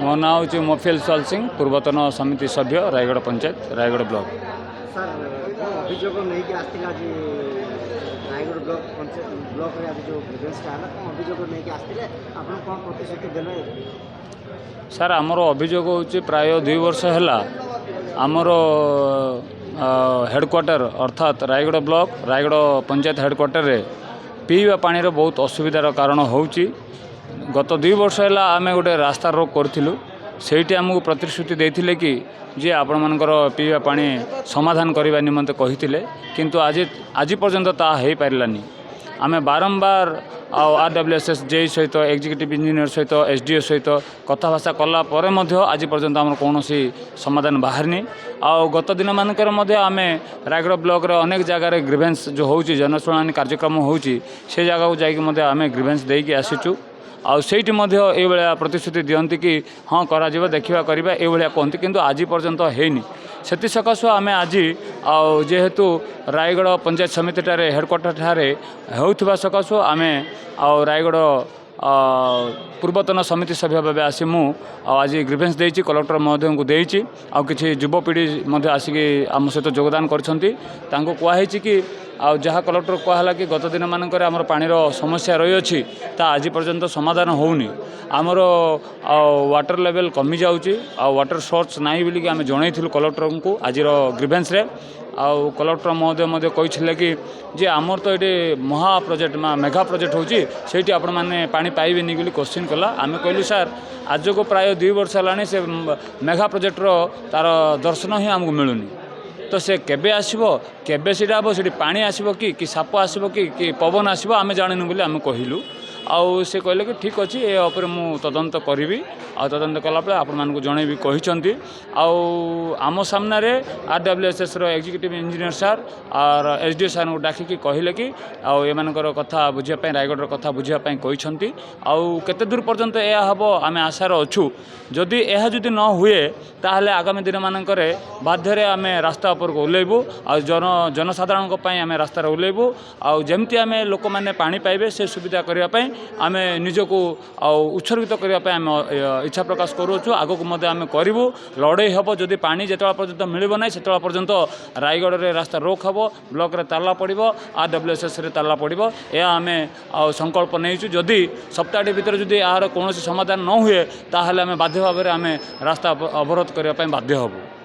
मो ना हूँ मोफिल सल सिंह पूर्वतन समिति सभ्य रायगढ़ पंचायत रायगढ़ ब्लॉक। सर अभियोग नहीं कि आसती आज रायगढ़ ब्लॉक पंचायत ब्लॉक रे आज जो ग्रीवेंसटा है कौन अभियोग नहीं कि आसते आप कौन प्रतिश्रुति देने? सर आमर अभियोग हूँ प्राय 2 वर्ष है आमर हेडक्वार्टर अर्थात रायगढ़ ब्लॉक रायगढ़ पंचायत हेडक्वार्टर रे पीवा पानी रो बहुत असुविधार कारण होउची। गत 2 वर्ष है आम गोटे रास्ता रोक करूँ से आमको प्रतिश्रुति देते कि जे आपण मानकर पीवा पानी समाधान करने निमंते कही किंतु आज पर्यंत ता हो पारानी। आम बारंबार RWSS जे सहित एग्जीक्यूटिव इंजीनियर सहित SDO सहित कथाभाषा कलापर आज पर्यंत आम कौन समाधान बाहरनी। गत दिन मानक आम रायगढ़ ब्लॉक रे अनेक जगार ग्रीवेंस जो होची जनशुणानी कार्यक्रम होची से जगह को जाकि आम ग्रीवेंस देकी आसीचु आईटी ये प्रतिश्रुति दियंती कि हाँ करा देखा करवा ये कहती किंतु आज पर्यंत हैनी। से सकाशु आम आज जेहेतु रायगढ़ पंचायत समिति ठारे हेडक्वार्टर ठारे होउथिबा सकाशु आम रायगढ़ पूर्वतन समिति सभ्य भाव आसी आज ग्रीवेंस देइछि कलेक्टर महोदय को देइछि किछि युवपीढ़ी आसिक आम सहित योगदान करछंती। तांको कहैछि कि जहाँ कलेक्टर कहला कि गत दिन मानक आमर पानीर समस्या रही अछि ता आज पर्यंत समाधान होउनी। आमर वाटर लेवल कमी जाउछि वाटर सोर्स नाही बोली आम जनइथिलु कलेक्टर को आज ग्रीवेंस रे कलेक्टर महोदय कही कि जे आमर तो ये महा प्रोजेक्ट मेगा प्रोजेक्ट होची सेठी आपण माने पानी पाइबेनी बोली क्वेश्चन कला। आम कहलु सर आज को प्राय 2 वर्ष है से मेगा प्रोजेक्टर तार दर्शन ही आमको मिलूनी तो से केबे आसीबो केबे सीटा हम सी पानी आसीबो कि साप आसीबो कि पवन आसीबो आम जानू बोली आम कहलु से कहले कि ठीक अच्छे ये उपर मु तदंत करी तदंत कलापर आपण मानक जनइबी कही आम सामने RWSS रो एग्जीक्यूटिव इंजीनियर सर और SDO सर को डाकिकी कहले कि एमानकर कथा बुझापी रायगढ़ कथा बुझापी कहते केते दूर पर्यंत यह हम आम आशार अच्छू जदि यह जदि न हुए ताहले आगामी दिन मानकर बाध्य आम रास्ता उपर को ओह्लैबू जनसाधारण आम रास्तार ओह्लैबू जमती आम लोक मैंने पानी पाइबे से सुविधा करने आम निजक उत्सर्गित करने आम इच्छा प्रकाश करुचु आगक आम करूँ लड़े हम जदि पानी जिते पर्यंत मिलना ना से पर्यंत रायगढ़ रे रास्ता रोक हम ब्लॉक रे ताला पड़ो RWSS रे ताला पड़ो यह आम संकल्प नहीं जदि सप्ताहटी भितर जदि यार कौन समाधान न हुए ताहले आम बाध्य भाव में आम रास्ता अवरोध करने बाध्य हबू।